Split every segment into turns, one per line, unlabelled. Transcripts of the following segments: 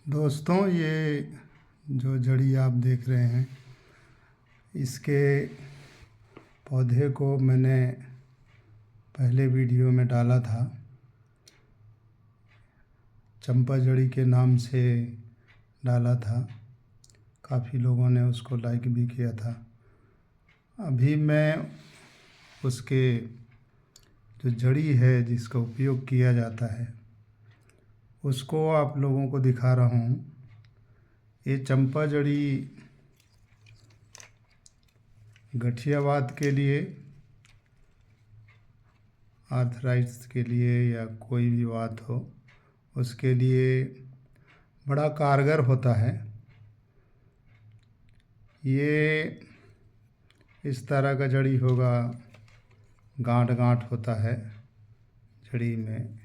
दोस्तों, ये जो जड़ी आप देख रहे हैं, इसके पौधे को मैंने पहले वीडियो में डाला था। चंपा जड़ी के नाम से डाला था। काफ़ी लोगों ने उसको लाइक भी किया था। अभी मैं उसके जो जड़ी है जिसका उपयोग किया जाता है उसको आप लोगों को दिखा रहा हूँ। ये चंपा जड़ी गठियावात के लिए, आर्थराइटिस के लिए या कोई भी बात हो उसके लिए बड़ा कारगर होता है। ये इस तरह का जड़ी होगा, गांठ गांठ होता है जड़ी में,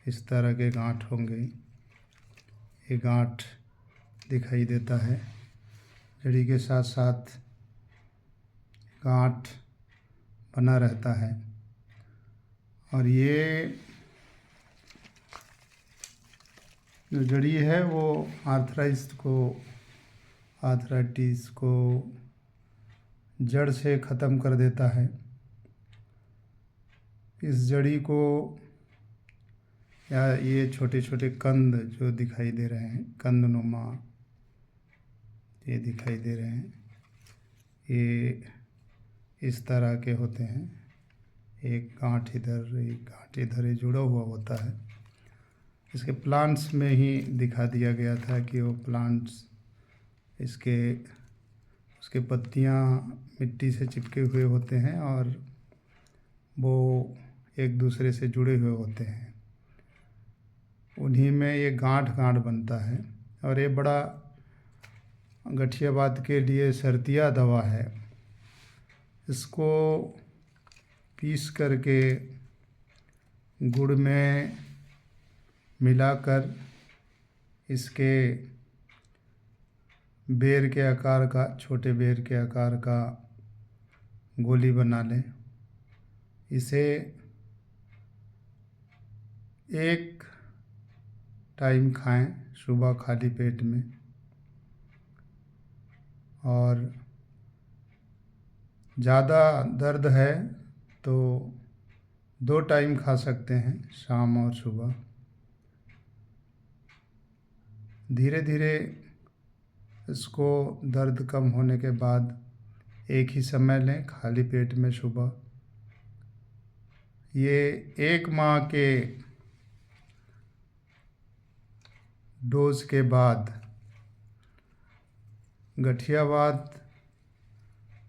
इस तरह के गांठ होंगे। ये गांठ दिखाई देता है। जड़ी के साथ साथ गांठ बना रहता है। और ये जो जड़ी है वो आर्थराइटिस को जड़ से ख़त्म कर देता है। इस जड़ी को, या ये छोटे छोटे कंद जो दिखाई दे रहे हैं, कंदनुमा ये दिखाई दे रहे हैं, ये इस तरह के होते हैं। एक गांठ इधर, एक गांठ इधर, ये जुड़ा हुआ होता है। इसके प्लांट्स में ही दिखा दिया गया था कि वो प्लांट्स उसके पत्तियां मिट्टी से चिपके हुए होते हैं और वो एक दूसरे से जुड़े हुए होते हैं। उन्हीं में ये गांठ गांठ बनता है। और ये बड़ा गठियावात के लिए सर्दिया दवा है। इसको पीस करके गुड़ में मिलाकर इसके बेर के आकार का, छोटे बेर के आकार का गोली बना लें। इसे एक टाइम खाएं, सुबह खाली पेट में, और ज़्यादा दर्द है तो 2 टाइम खा सकते हैं, शाम और सुबह। धीरे धीरे इसको दर्द कम होने के बाद एक ही समय लें, खाली पेट में सुबह। ये 1 माह के डोज के बाद गठियावात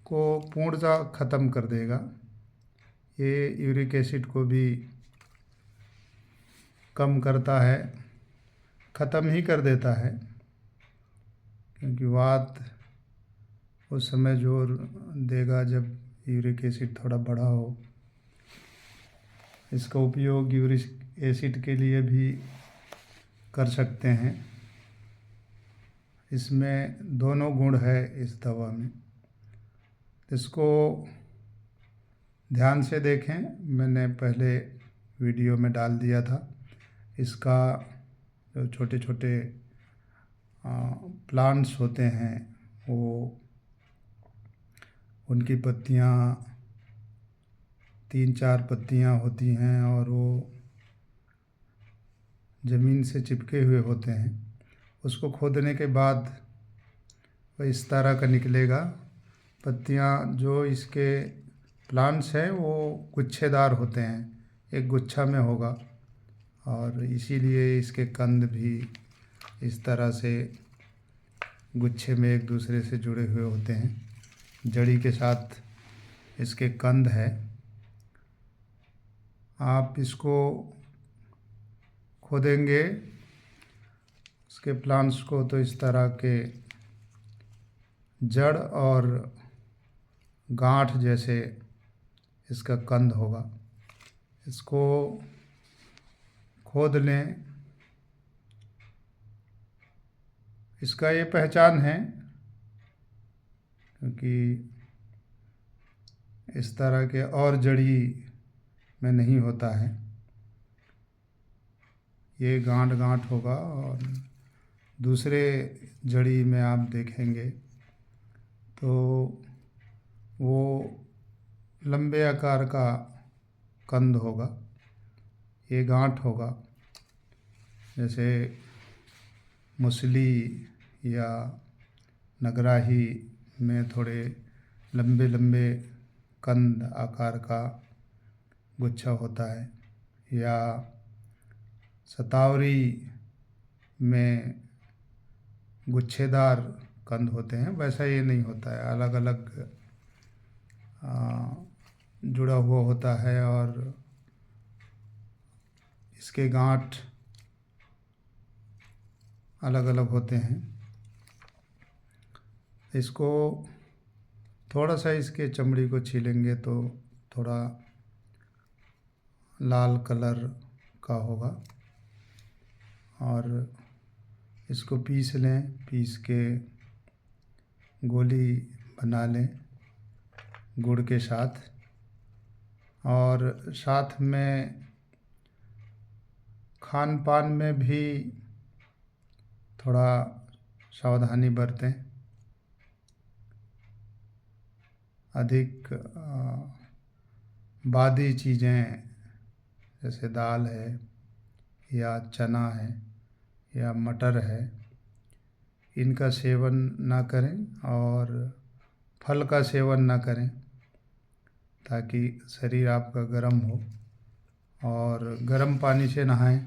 को पूर्णतः ख़त्म कर देगा। ये यूरिक एसिड को भी कम करता है, ख़त्म ही कर देता है, क्योंकि वात उस समय जोर देगा जब यूरिक एसिड थोड़ा बढ़ा हो। इसका उपयोग यूरिक एसिड के लिए भी कर सकते हैं। इसमें दोनों गुण है इस दवा में। इसको ध्यान से देखें, मैंने पहले वीडियो में डाल दिया था। इसका जो छोटे छोटे प्लांट्स होते हैं वो, उनकी पत्तियां 3-4 पत्तियां होती हैं और वो ज़मीन से चिपके हुए होते हैं। उसको खोदने के बाद वो इस तरह का निकलेगा। पत्तियां जो इसके प्लांट्स हैं वो गुच्छेदार होते हैं, एक गुच्छा में होगा, और इसीलिए इसके कंद भी इस तरह से गुच्छे में एक दूसरे से जुड़े हुए होते हैं। जड़ी के साथ इसके कंद है। आप इसको खोदेंगे इसके प्लांट्स को तो इस तरह के जड़ और गांठ जैसे इसका कंद होगा। इसको खोद लें। इसका ये पहचान है, क्योंकि इस तरह के और जड़ी में नहीं होता है। ये गांठ गांठ होगा और दूसरे जड़ी में आप देखेंगे तो वो लंबे आकार का कंद होगा, ये गांठ होगा। जैसे मूसली या नगराही में थोड़े लंबे लंबे कंद आकार का गुच्छा होता है, या शतावरी में गुच्छेदार कंद होते हैं, वैसा ये नहीं होता है। अलग अलग जुड़ा हुआ होता है और इसके गांठ अलग अलग होते हैं। इसको थोड़ा सा इसके चमड़ी को छीलेंगे तो थोड़ा लाल कलर का होगा, और इसको पीस लें, पीस के गोली बना लें गुड़ के साथ। और साथ में खान पान में भी थोड़ा सावधानी बरतें। अधिक बादी चीज़ें जैसे दाल है या चना है या मटर है, इनका सेवन ना करें और फल का सेवन ना करें, ताकि शरीर आपका गर्म हो। और गर्म पानी से नहाएं,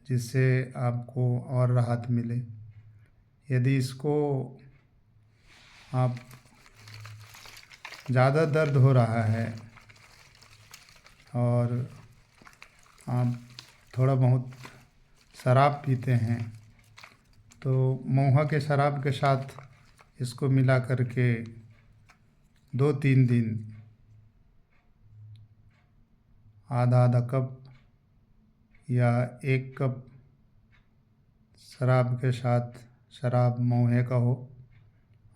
जिससे आपको और राहत मिले। यदि इसको आप ज़्यादा दर्द हो रहा है और आप थोड़ा बहुत शराब पीते हैं, तो महुआ के शराब के साथ इसको मिला करके 2-3 दिन आधा आधा कप या 1 कप शराब के साथ, शराब महुए का हो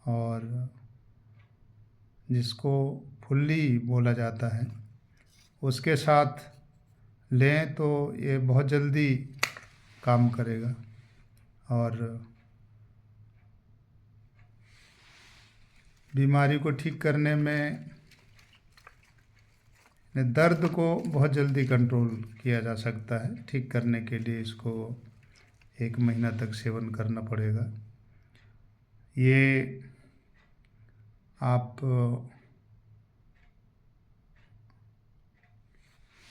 और जिसको फुल्ली बोला जाता है, उसके साथ लें तो ये बहुत जल्दी काम करेगा और बीमारी को ठीक करने में, दर्द को बहुत जल्दी कंट्रोल किया जा सकता है। ठीक करने के लिए इसको 1 महीना तक सेवन करना पड़ेगा। ये आप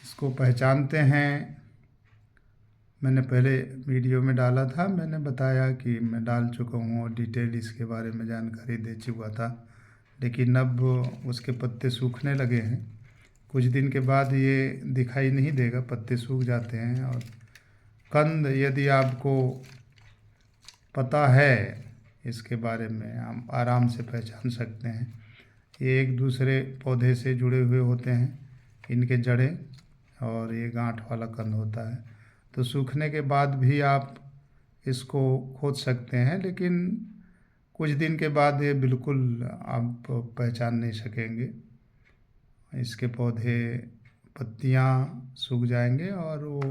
इसको पहचानते हैं, मैंने पहले वीडियो में डाला था, मैंने बताया कि मैं डाल चुका हूँ और डिटेल इसके बारे में जानकारी दे चुका था। लेकिन अब उसके पत्ते सूखने लगे हैं, कुछ दिन के बाद ये दिखाई नहीं देगा, पत्ते सूख जाते हैं। और कंद यदि आपको पता है इसके बारे में, हम आराम से पहचान सकते हैं। ये एक दूसरे पौधे से जुड़े हुए होते हैं, इनके जड़ें, और ये गांठ वाला कंद होता है। तो सूखने के बाद भी आप इसको खोद सकते हैं, लेकिन कुछ दिन के बाद ये बिल्कुल आप पहचान नहीं सकेंगे। इसके पौधे, पत्तियां सूख जाएंगे और वो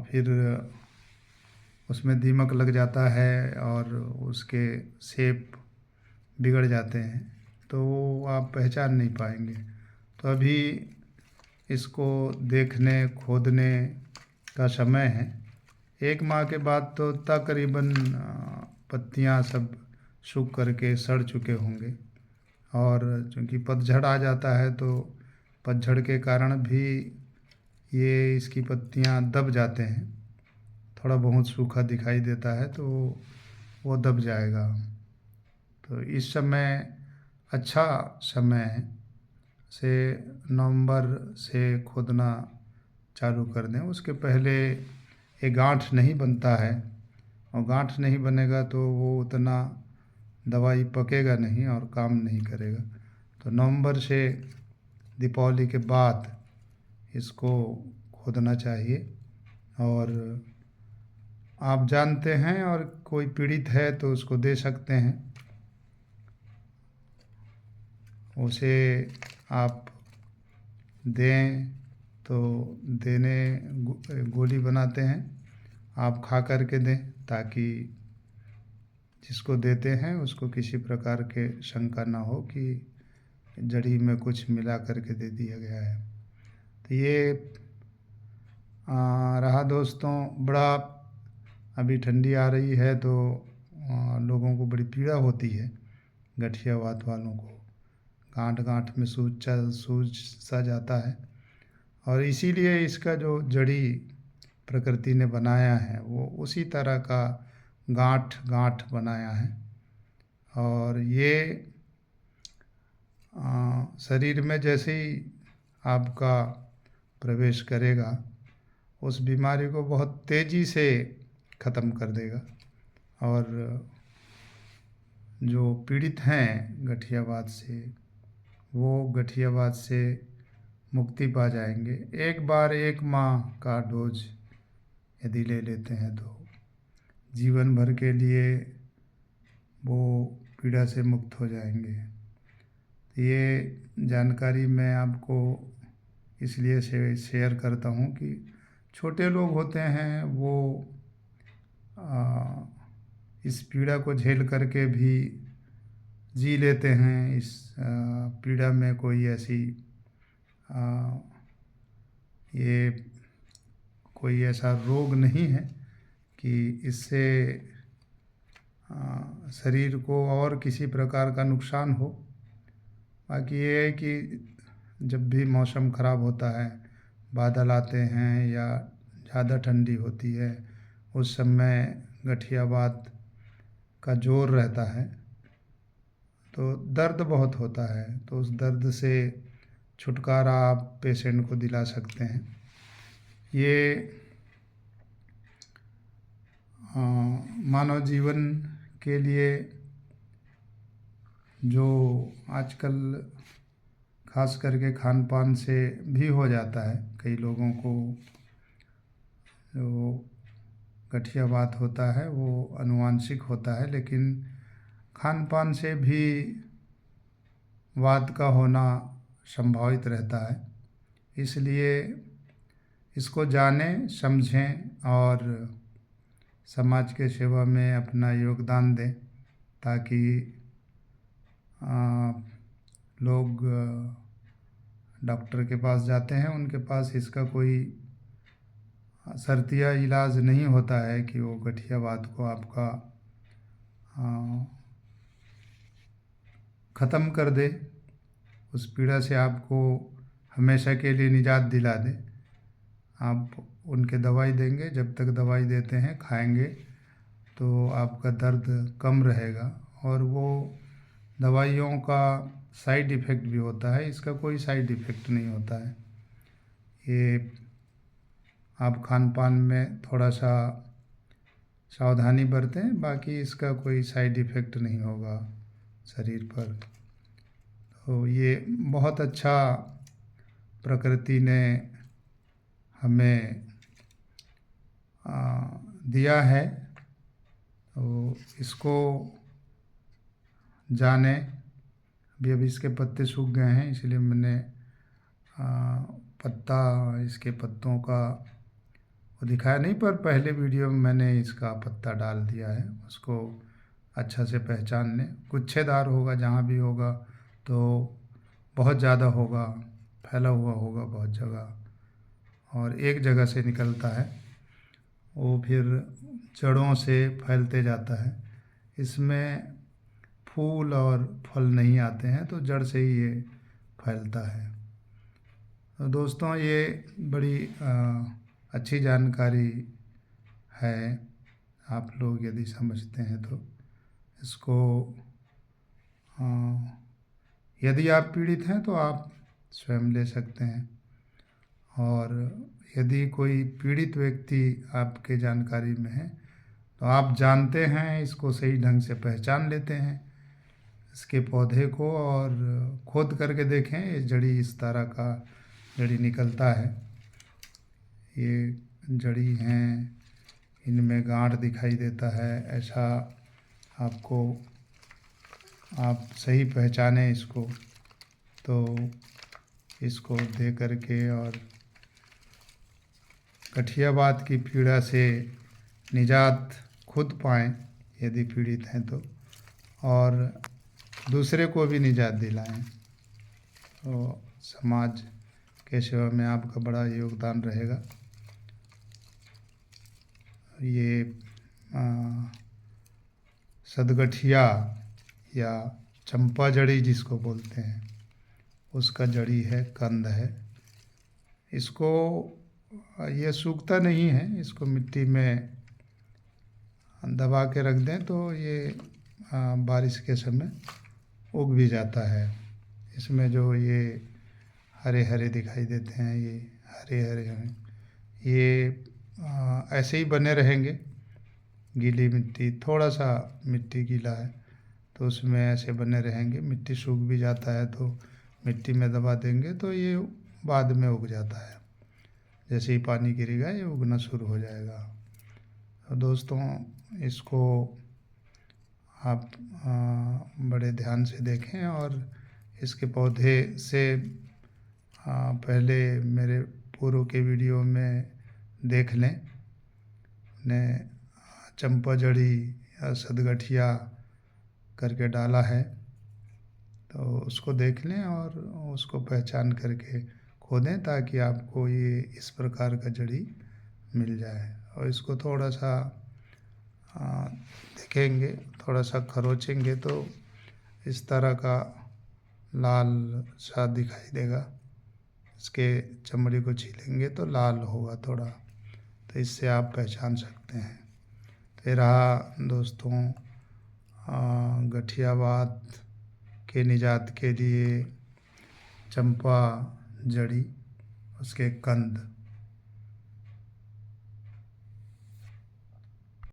फिर उसमें दीमक लग जाता है और उसके शेप बिगड़ जाते हैं, तो वो आप पहचान नहीं पाएंगे। तो अभी इसको देखने, खोदने का समय है। 1 माह के बाद तो तकरीबन पत्तियां सब सूख करके सड़ चुके होंगे। और चूँकि पतझड़ आ जाता है, तो पतझड़ के कारण भी ये इसकी पत्तियां दब जाते हैं, थोड़ा बहुत सूखा दिखाई देता है तो वो दब जाएगा। तो इस समय अच्छा समय है से नवंबर से खोदना चालू कर दें। उसके पहले ये गांठ नहीं बनता है, और गांठ नहीं बनेगा तो वो उतना दवाई पकेगा नहीं और काम नहीं करेगा। तो नवंबर से दीपावली के बाद इसको खोदना चाहिए। और आप जानते हैं, और कोई पीड़ित है तो उसको दे सकते हैं। उसे आप दें तो गोली बनाते हैं आप खा कर के दें, ताकि जिसको देते हैं उसको किसी प्रकार के शंका ना हो कि जड़ी में कुछ मिला करके दे दिया गया है। तो ये रहा दोस्तों, बड़ा अभी ठंडी आ रही है तो लोगों को बड़ी पीड़ा होती है, गठियावात वालों को गांठ गांठ में सूज सा जाता है, और इसीलिए इसका जो जड़ी प्रकृति ने बनाया है वो उसी तरह का गांठ गांठ बनाया है। और ये शरीर में जैसे ही आपका प्रवेश करेगा उस बीमारी को बहुत तेज़ी से ख़त्म कर देगा, और जो पीड़ित हैं गठियावात से वो गठियावात से मुक्ति पा जाएंगे। एक बार 1 माह का डोज यदि ले लेते हैं तो जीवन भर के लिए वो पीड़ा से मुक्त हो जाएंगे। ये जानकारी मैं आपको इसलिए शेयर करता हूँ कि छोटे लोग होते हैं वो इस पीड़ा को झेल करके भी जी लेते हैं। इस पीड़ा में कोई ऐसी ये कोई ऐसा रोग नहीं है कि इससे शरीर को और किसी प्रकार का नुकसान हो। बाकी ये है कि जब भी मौसम ख़राब होता है, बादल आते हैं या ज़्यादा ठंडी होती है, उस समय गठियावात का जोर रहता है तो दर्द बहुत होता है। तो उस दर्द से छुटकारा आप पेशेंट को दिला सकते हैं। ये मानव जीवन के लिए जो आजकल खास करके खान पान से भी हो जाता है, कई लोगों को जो गठियावात होता है वो आनुवांशिक होता है, लेकिन खान पान से भी वात का होना संभावित रहता है। इसलिए इसको जानें, समझें और समाज के सेवा में अपना योगदान दें, ताकि लोग डॉक्टर के पास जाते हैं, उनके पास इसका कोई शर्तिया इलाज नहीं होता है कि वो गठियावात को आपका ख़त्म कर दे, उस पीड़ा से आपको हमेशा के लिए निजात दिला दे। आप उनके दवाई देंगे, जब तक दवाई देते हैं खाएंगे तो आपका दर्द कम रहेगा। और वो दवाइयों का साइड इफ़ेक्ट भी होता है, इसका कोई साइड इफ़ेक्ट नहीं होता है। ये आप खान पान में थोड़ा सा सावधानी बरतें, बाकी इसका कोई साइड इफ़ेक्ट नहीं होगा शरीर पर। तो ये बहुत अच्छा प्रकृति ने हमें दिया है, तो इसको जाने। अभी इसके पत्ते सूख गए हैं, इसलिए मैंने इसके पत्तों का वो दिखाया नहीं, पर पहले वीडियो में मैंने इसका पत्ता डाल दिया है। उसको अच्छा से पहचान लें। गुच्छेदार होगा, जहाँ भी होगा तो बहुत ज़्यादा होगा, फैला हुआ होगा बहुत जगह, और एक जगह से निकलता है वो फिर जड़ों से फैलते जाता है। इसमें फूल और फल नहीं आते हैं, तो जड़ से ही ये फैलता है। तो दोस्तों, ये बड़ी अच्छी जानकारी है। आप लोग यदि समझते हैं तो इसको, यदि आप पीड़ित हैं तो आप स्वयं ले सकते हैं, और यदि कोई पीड़ित व्यक्ति आपके जानकारी में है तो आप जानते हैं, इसको सही ढंग से पहचान लेते हैं इसके पौधे को, और खोद करके देखें, ये जड़ी इस तरह का जड़ी निकलता है। ये जड़ी हैं, इनमें गांठ दिखाई देता है, ऐसा आपको आप सही पहचाने इसको, तो इसको दे करके और गठियावात की पीड़ा से निजात खुद पाएँ यदि पीड़ित हैं तो, और दूसरे को भी निजात दिलाएँ। तो समाज के सेवा में आपका बड़ा योगदान रहेगा। ये सदगठिया या चंपा जड़ी जिसको बोलते हैं, उसका जड़ी है, कंद है। इसको ये सूखता नहीं है, इसको मिट्टी में दबा के रख दें तो ये बारिश के समय उग भी जाता है। इसमें जो ये हरे हरे दिखाई देते हैं, ये हरे हरे हैं, ये ऐसे ही बने रहेंगे। गीली मिट्टी, थोड़ा सा मिट्टी गीला है तो उसमें ऐसे बने रहेंगे। मिट्टी सूख भी जाता है तो मिट्टी में दबा देंगे तो ये बाद में उग जाता है। जैसे ही पानी गिरेगा ये उगना शुरू हो जाएगा। तो दोस्तों, इसको आप बड़े ध्यान से देखें और इसके पौधे से पहले मेरे पूर्व के वीडियो में देख लें। ने चंपा जड़ी या सदगठिया करके डाला है तो उसको देख लें और उसको पहचान करके खोदें ताकि आपको ये इस प्रकार का जड़ी मिल जाए। और इसको थोड़ा सा देखेंगे, थोड़ा सा खरोचेंगे तो इस तरह का लाल सा दिखाई देगा। इसके चमड़ी को छीलेंगे तो लाल होगा थोड़ा, तो इससे आप पहचान सकते हैं। तो रहा दोस्तों गठियावात के निजात के लिए चंपा जड़ी, उसके कंद।